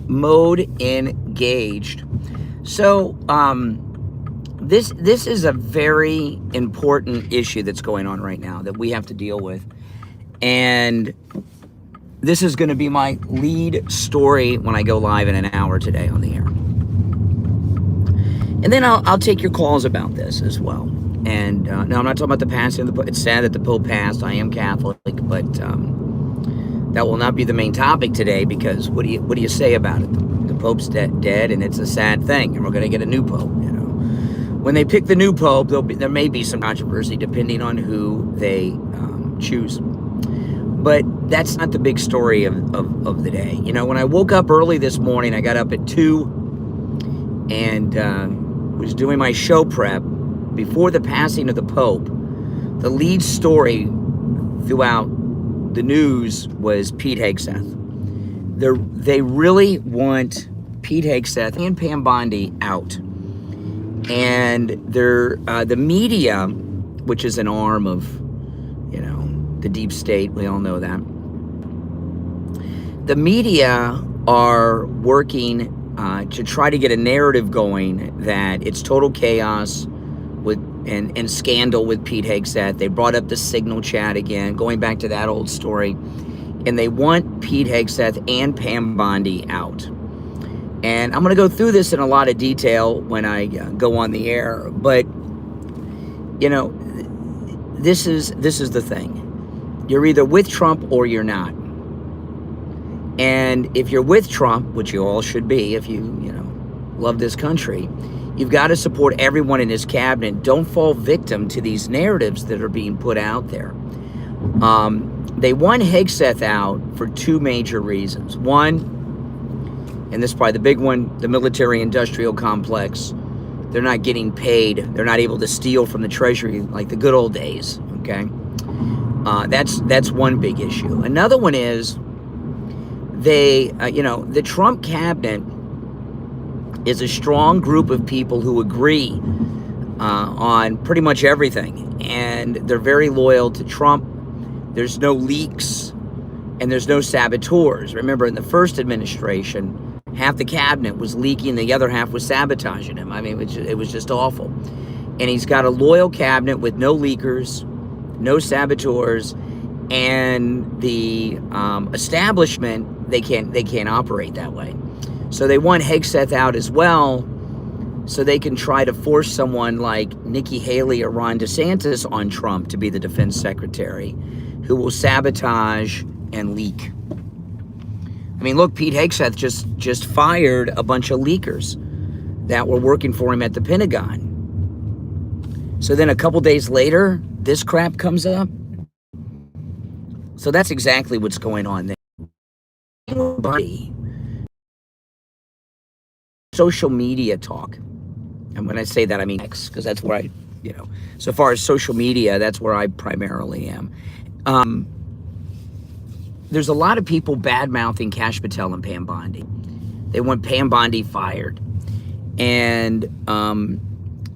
mode engaged. So this is a very important issue that's going on right now that we have to deal with, and this is going to be my lead story when I go live in an hour today on the air. And then I'll take your calls about this as well. And no, I'm not talking about the passing of the Pope. It's sad that the Pope passed. I am Catholic, but that will not be the main topic today, because what do you say about it? The Pope's dead, and it's a sad thing, and we're going to get a new Pope. You know, when they pick the new Pope, there may be some controversy depending on who they choose. But that's not the big story of the day. You know, when I woke up early this morning, I got up at 2 and was doing my show prep before the passing of the Pope. The lead story throughout the news was Pete Hegseth. They really want Pete Hegseth and Pam Bondi out. And the media, which is an arm of, you know, the deep state, we all know that. The media are working to try to get a narrative going that it's total chaos and scandal with Pete Hegseth. They brought up the Signal chat again, going back to that old story. And they want Pete Hegseth and Pam Bondi out. And I'm going to go through this in a lot of detail when I go on the air. But, you know, this is the thing. You're either with Trump or you're not. And if you're with Trump, which you all should be if you love this country, you've got to support everyone in his cabinet. Don't fall victim to these narratives that are being put out there. They want Hegseth out for two major reasons. One, and this is probably the big one, the military-industrial complex. They're not getting paid. They're not able to steal from the Treasury like the good old days, okay? That's one big issue. Another one is the Trump cabinet is a strong group of people who agree on pretty much everything, and they're very loyal to Trump. There's no leaks, and there's no saboteurs. Remember, in the first administration, half the cabinet was leaking, the other half was sabotaging him. I mean, it was just awful. And he's got a loyal cabinet with no leakers, no saboteurs, and the establishment, they can't operate that way. So they want Hegseth out as well, so they can try to force someone like Nikki Haley or Ron DeSantis on Trump to be the defense secretary, who will sabotage and leak. I mean, look, Pete Hegseth just fired a bunch of leakers that were working for him at the Pentagon. So then a couple days later, this crap comes up. So that's exactly what's going on there. Nobody. Social media talk. And when I say that, I mean X, because that's where so far as social media, that's where I primarily am. There's a lot of people bad-mouthing Kash Patel and Pam Bondi. They want Pam Bondi fired. And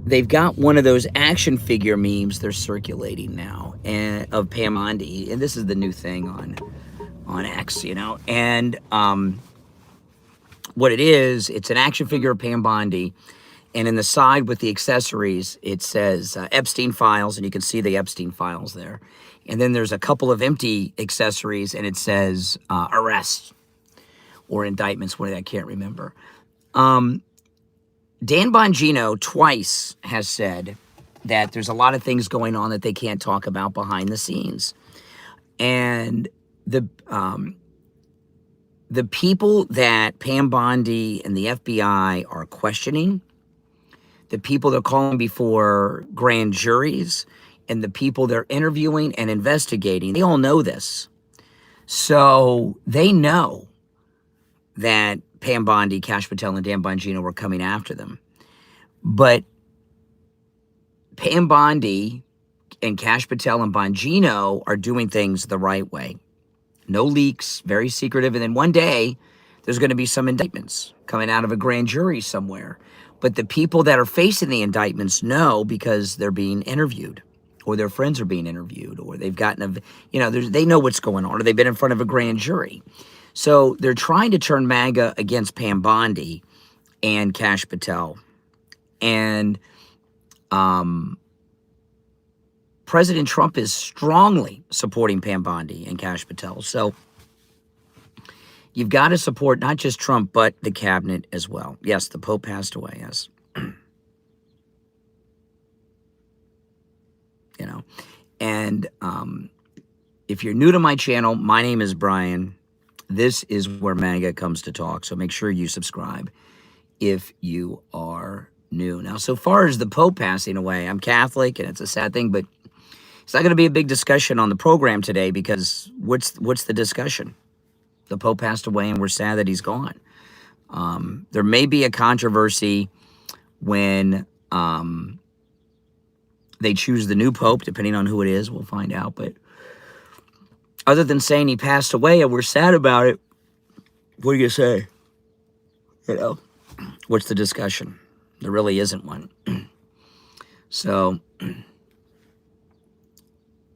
they've got one of those action figure memes they're circulating now of Pam Bondi. And this is the new thing on X, And what it is, it's an action figure of Pam Bondi. And in the side with the accessories, it says Epstein files, and you can see the Epstein files there. And then there's a couple of empty accessories, and it says arrests or indictments. I can't remember. Dan Bongino twice has said that there's a lot of things going on that they can't talk about behind the scenes. And the people that Pam Bondi and the FBI are questioning, the people they're calling before grand juries, and the people they're interviewing and investigating, they all know this. So they know that Pam Bondi, Kash Patel, and Dan Bongino were coming after them. But Pam Bondi and Kash Patel and Bongino are doing things the right way. No leaks, very secretive. And then one day, there's going to be some indictments coming out of a grand jury somewhere. But the people that are facing the indictments know because they're being interviewed, or their friends are being interviewed, or they've gotten they know what's going on, or they've been in front of a grand jury. So they're trying to turn MAGA against Pam Bondi and Kash Patel. And President Trump is strongly supporting Pam Bondi and Kash Patel. So you've got to support not just Trump, but the cabinet as well. Yes, the Pope passed away, yes. You know, and if you're new to my channel, my name is Brian. This is where MAGA comes to talk. So make sure you subscribe if you are new. Now, so far as the Pope passing away, I'm Catholic, and it's a sad thing, but it's not going to be a big discussion on the program today because what's the discussion? The Pope passed away, and we're sad that he's gone. There may be a controversy when they choose the new Pope, depending on who it is. We'll find out. But other than saying he passed away and we're sad about it, what do you say? You know, what's the discussion? There really isn't one. So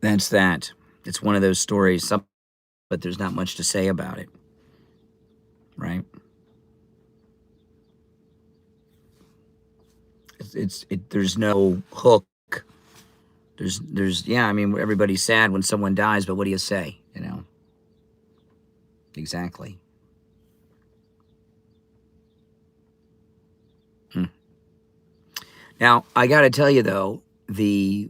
that's that. It's one of those stories, but there's not much to say about it, right? There's no hook. Yeah, I mean, everybody's sad when someone dies, but what do you say, you know? Exactly. Now, I got to tell you, though, the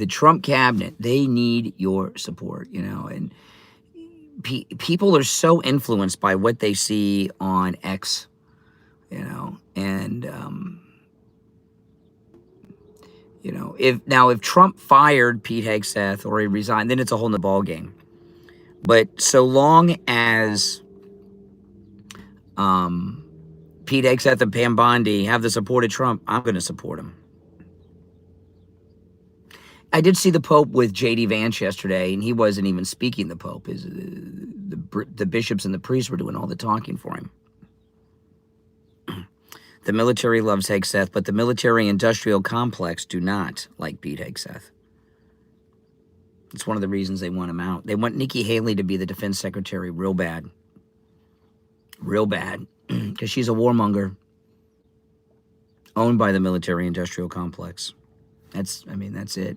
Trump cabinet, they need your support, you know, and people are so influenced by what they see on X, you know, and, you know, if Trump fired Pete Hegseth or he resigned, then it's a whole nother ballgame. But so long as Pete Hegseth and Pam Bondi have the support of Trump, I'm going to support him. I did see the Pope with J.D. Vance yesterday, and he wasn't even speaking, the Pope. The bishops and the priests were doing all the talking for him. The military loves Hegseth, but the military-industrial complex do not like Pete Hegseth. It's one of the reasons they want him out. They want Nikki Haley to be the defense secretary real bad. Real bad. Because she's a warmonger owned by the military-industrial complex. That's it.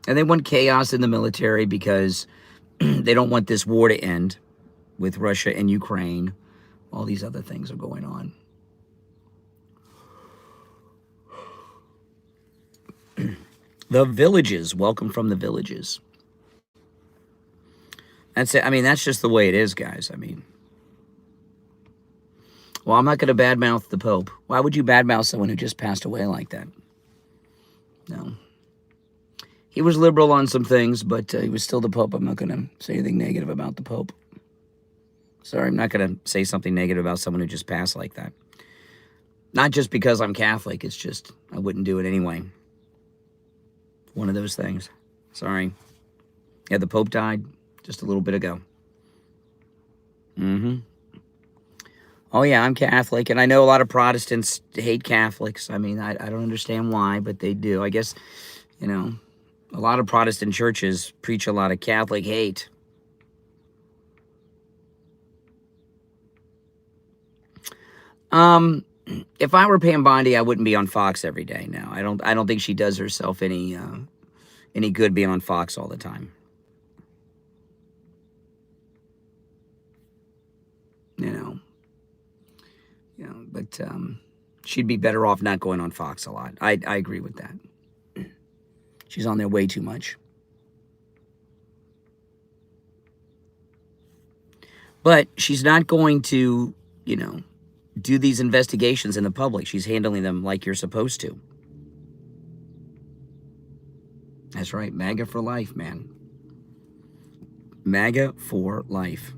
And they want chaos in the military because they don't want this war to end with Russia and Ukraine. All these other things are going on. The villages. Welcome from the villages. That's it. I mean, that's just the way it is, guys. I mean, well, I'm not going to badmouth the Pope. Why would you badmouth someone who just passed away like that? No. He was liberal on some things, but he was still the Pope. I'm not going to say anything negative about the Pope. Sorry, I'm not going to say something negative about someone who just passed like that. Not just because I'm Catholic. It's just, I wouldn't do it anyway. One of those things. Sorry. Yeah, the Pope died just a little bit ago. Oh, yeah, I'm Catholic, and I know a lot of Protestants hate Catholics. I mean, I don't understand why, but they do. I guess, you know, a lot of Protestant churches preach a lot of Catholic hate. If I were Pam Bondi, I wouldn't be on Fox every day now. I don't think she does herself any good being on Fox all the time. You know, but she'd be better off not going on Fox a lot. I agree with that. She's on there way too much. But she's not going to, you know, do these investigations in the public. She's handling them like you're supposed to. That's right. MAGA for life, man. MAGA for life.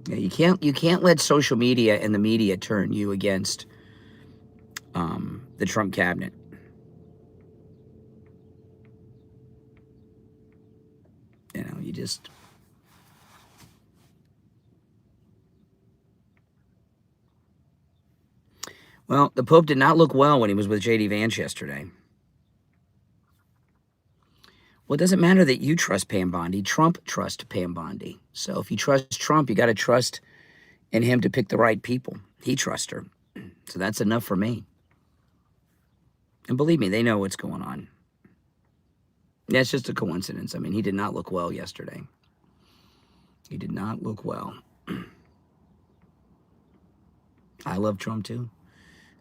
Yeah, you can't let social media and the media turn you against the Trump cabinet. You know, you just... Well, the Pope did not look well when he was with J.D. Vance yesterday. Well, it doesn't matter that you trust Pam Bondi. Trump trusts Pam Bondi. So if you trust Trump, you got to trust in him to pick the right people. He trusts her. So that's enough for me. And believe me, they know what's going on. Yeah, it's just a coincidence. I mean, he did not look well yesterday. He did not look well. I love Trump too.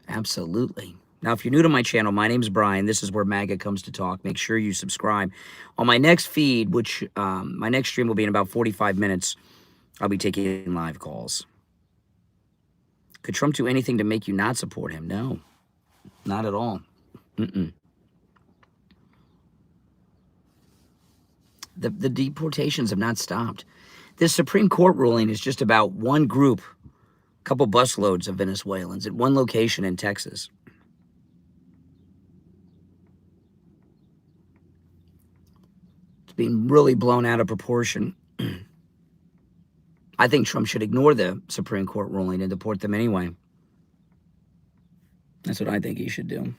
Absolutely. Now, if you're new to my channel, my name's Brian. This is where MAGA comes to talk. Make sure you subscribe. On my next feed, which my next stream will be in about 45 minutes, I'll be taking live calls. Could Trump do anything to make you not support him? No, not at all. The deportations have not stopped. This Supreme Court ruling is just about one group, a couple busloads of Venezuelans at one location in Texas. It's being really blown out of proportion. I think Trump should ignore the Supreme Court ruling and deport them anyway. That's what I think he should do.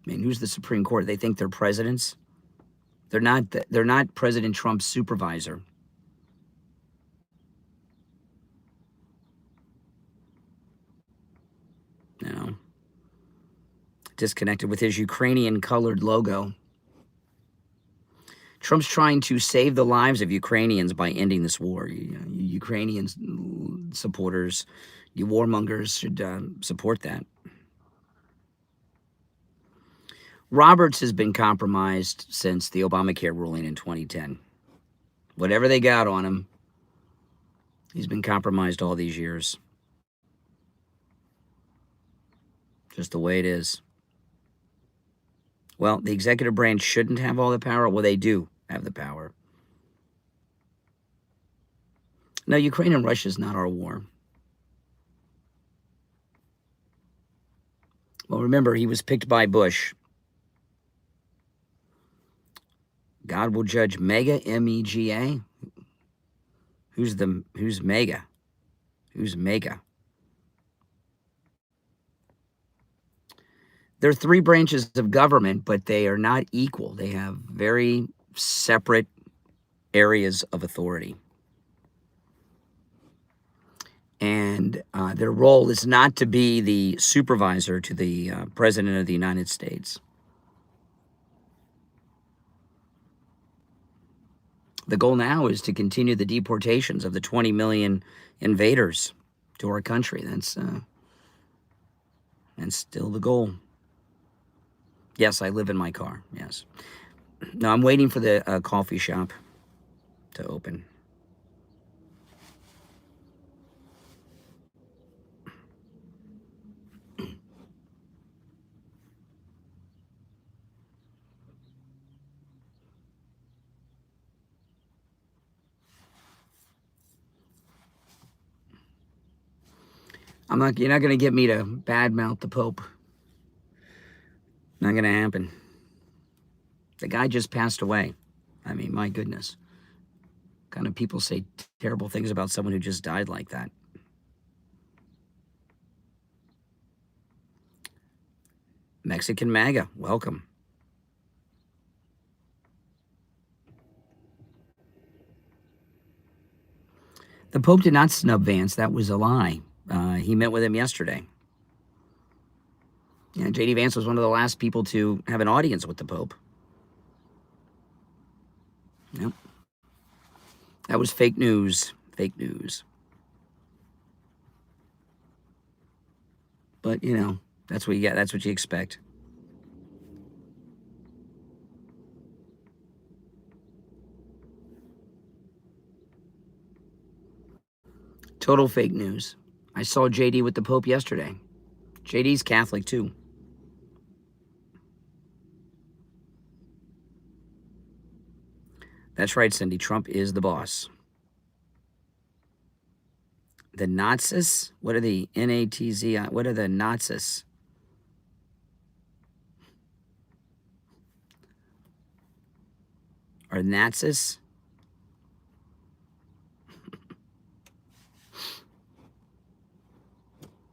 I mean, who's the Supreme Court? They think they're presidents. They're not President Trump's supervisor. You know, disconnected with his Ukrainian colored logo. Trump's trying to save the lives of Ukrainians by ending this war. You Ukrainian supporters, you warmongers should support that. Roberts has been compromised since the Obamacare ruling in 2010. Whatever they got on him, he's been compromised all these years. Just the way it is. Well, the executive branch shouldn't have all the power. Well, they do have the power. No, Ukraine and Russia is not our war. Well, remember, he was picked by Bush. God will judge MAGA, M-E-G-A. Who's MAGA? Who's MAGA? There are three branches of government, but they are not equal. They have very separate areas of authority. And their role is not to be the supervisor to the President of the United States. The goal now is to continue the deportations of the 20 million invaders to our country. That's still the goal. Yes, I live in my car, yes. No, I'm waiting for the coffee shop to open. You're not going to get me to badmouth the Pope. Not going to happen. The guy just passed away. I mean, my goodness. What kind of people say terrible things about someone who just died like that? Mexican MAGA, welcome. The Pope did not snub Vance. That was a lie. He met with him yesterday. Yeah, J.D. Vance was one of the last people to have an audience with the Pope. Yep. That was fake news. Fake news. But, you know, that's what you get. That's what you expect. Total fake news. I saw JD with the Pope yesterday. JD's Catholic, too. That's right, Cindy. Trump is the boss. The Nazis? What are the N-A-T-Z? What are the Nazis? Are Nazis?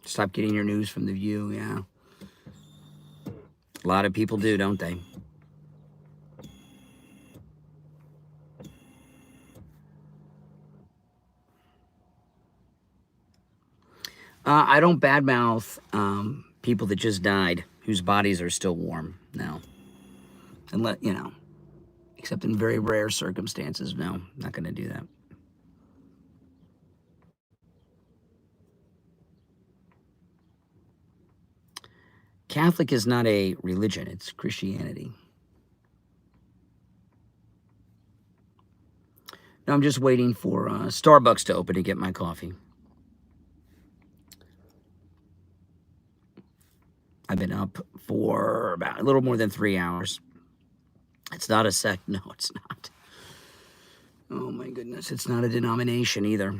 Stop getting your news from The View, yeah. A lot of people do, don't they? I don't badmouth people that just died, whose bodies are still warm. No. And except in very rare circumstances. No, not going to do that. Catholic is not a religion, it's Christianity. No, I'm just waiting for Starbucks to open to get my coffee. I've been up for about a little more than 3 hours. It's not a sect. No, it's not. Oh my goodness, it's not a denomination either.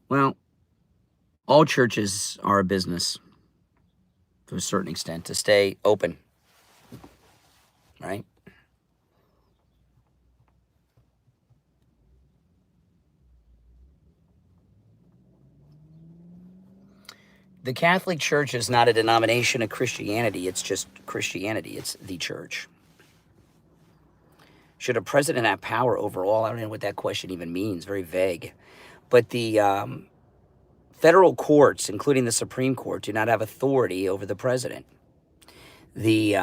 Well, all churches are a business to a certain extent to stay open, right? The Catholic Church is not a denomination of Christianity. It's just Christianity. It's the church. Should a president have power over all? I don't know what that question even means. Very vague. But the federal courts, including the Supreme Court, do not have authority over the president. The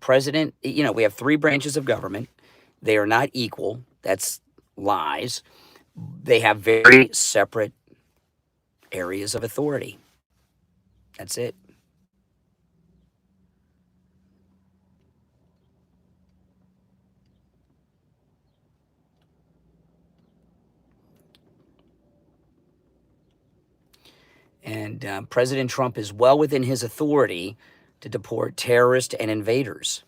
president, we have 3 branches of government. They are not equal. That's lies. They have very separate areas of authority. That's it. And President Trump is well within his authority to deport terrorists and invaders.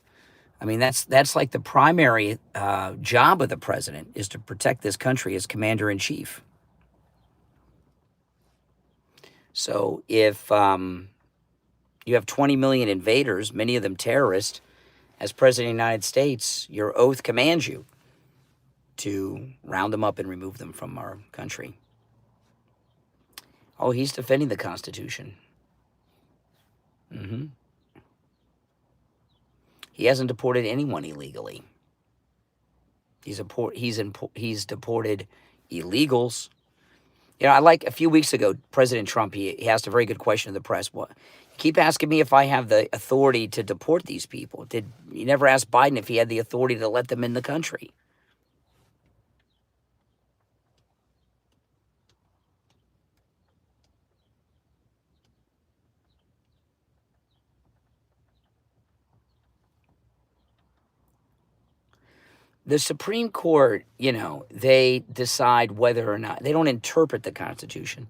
I mean, that's like the primary job of the president, is to protect this country as commander-in-chief. So if you have 20 million invaders, many of them terrorists, as president of the United States, your oath commands you to round them up and remove them from our country. Oh, he's defending the Constitution. Mm-hmm. He hasn't deported anyone illegally. He's deported illegals. I like a few weeks ago, President Trump, he asked a very good question to the press. What? You keep asking me if I have the authority to deport these people. You never asked Biden if he had the authority to let them in the country? The Supreme Court, they decide whether or not, they don't interpret the Constitution.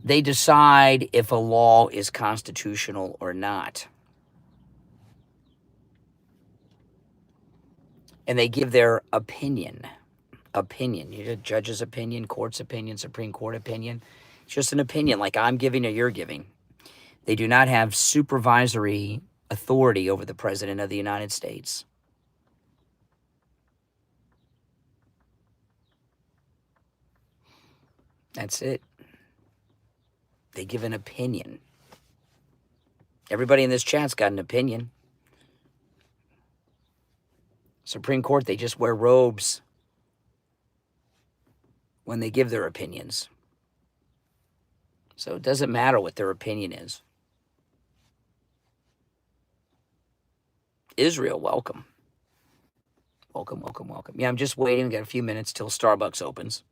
They decide if a law is constitutional or not. And they give their opinion. You judge's opinion, court's opinion, Supreme Court opinion. It's just an opinion like I'm giving or you're giving. They do not have supervisory authority over the President of the United States. That's it. They give an opinion. Everybody in this chat's got an opinion. Supreme Court, they just wear robes when they give their opinions. So it doesn't matter what their opinion is. Israel, welcome. Welcome, welcome, welcome. Yeah, I'm just waiting. Got a few minutes till Starbucks opens.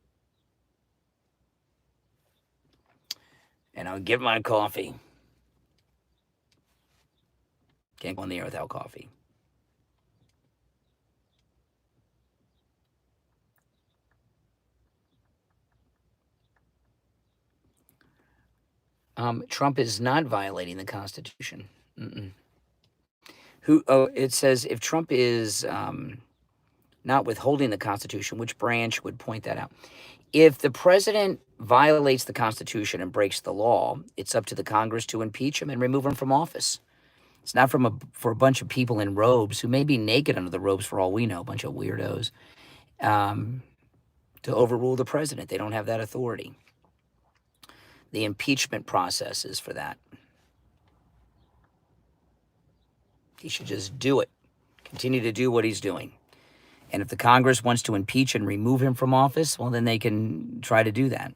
And I'll get my coffee. Can't go on the air without coffee. Trump is not violating the Constitution. It says if Trump is not withholding the Constitution, which branch would point that out? If the president violates the Constitution and breaks the law, it's up to the Congress to impeach him and remove him from office. It's not for a bunch of people in robes who may be naked under the robes for all we know, a bunch of weirdos, to overrule the president. They don't have that authority. The impeachment process is for that. He should just do it. Continue to do what he's doing. And if the Congress wants to impeach and remove him from office, well, then they can try to do that.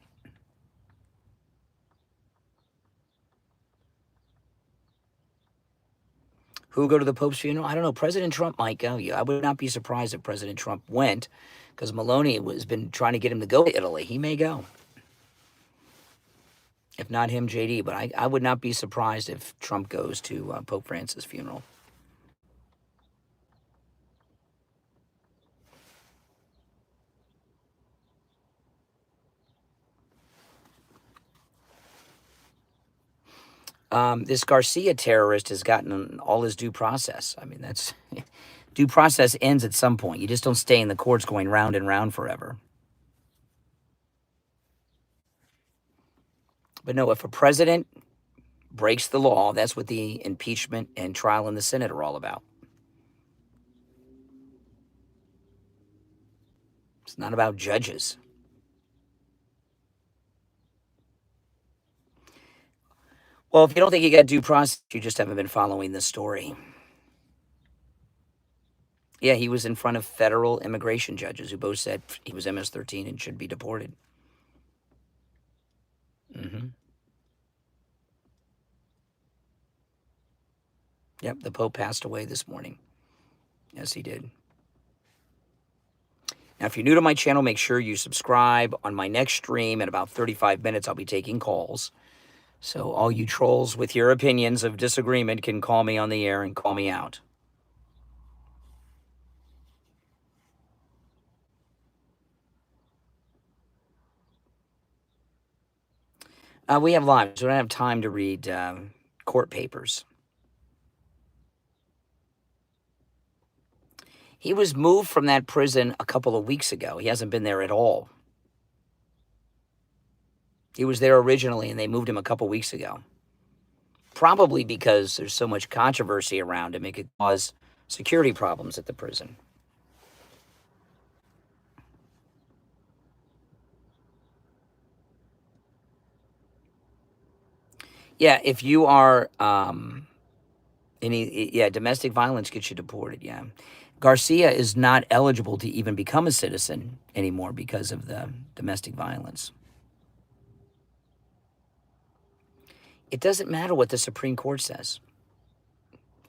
Who go to the Pope's funeral? I don't know. President Trump might go. I would not be surprised if President Trump went, because Meloni has been trying to get him to go to Italy. He may go. If not him, JD. But I would not be surprised if Trump goes to Pope Francis' funeral. This Garcia terrorist has gotten all his due process. I mean, that's due process ends at some point. You just don't stay in the courts going round and round forever. But no, if a president breaks the law, that's what the impeachment and trial in the Senate are all about. It's not about judges. Well, if you don't think you got due process, you just haven't been following this story. Yeah, he was in front of federal immigration judges who both said he was MS-13 and should be deported. Yep, the Pope passed away this morning. Yes, he did. Now, if you're new to my channel, make sure you subscribe. On my next stream, in about 35 minutes, I'll be taking calls. So all you trolls with your opinions of disagreement can call me on the air and call me out. We have lives. We don't have time to read court papers. He was moved from that prison a couple of weeks ago. He hasn't been there at all. He was there originally, and they moved him a couple weeks ago. Probably because there's so much controversy around him, it could cause security problems at the prison. Yeah, if you are, domestic violence gets you deported, yeah. Garcia is not eligible to even become a citizen anymore because of the domestic violence. It doesn't matter what the Supreme Court says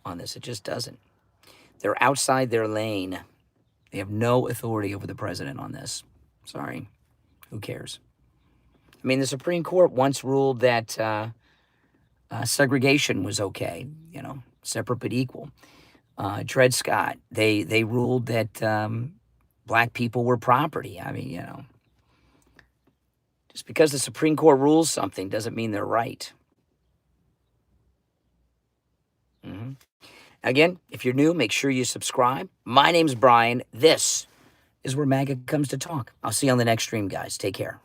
on this. It just doesn't. They're outside their lane. They have no authority over the president on this. Sorry. Who cares? I mean, the Supreme Court once ruled that segregation was okay, separate but equal. Dred Scott, they ruled that black people were property. I mean, just because the Supreme Court rules something doesn't mean they're right. Again, if you're new, make sure you subscribe. My name's Brian. This is where MAGA comes to talk. I'll see you on the next stream, guys. Take care.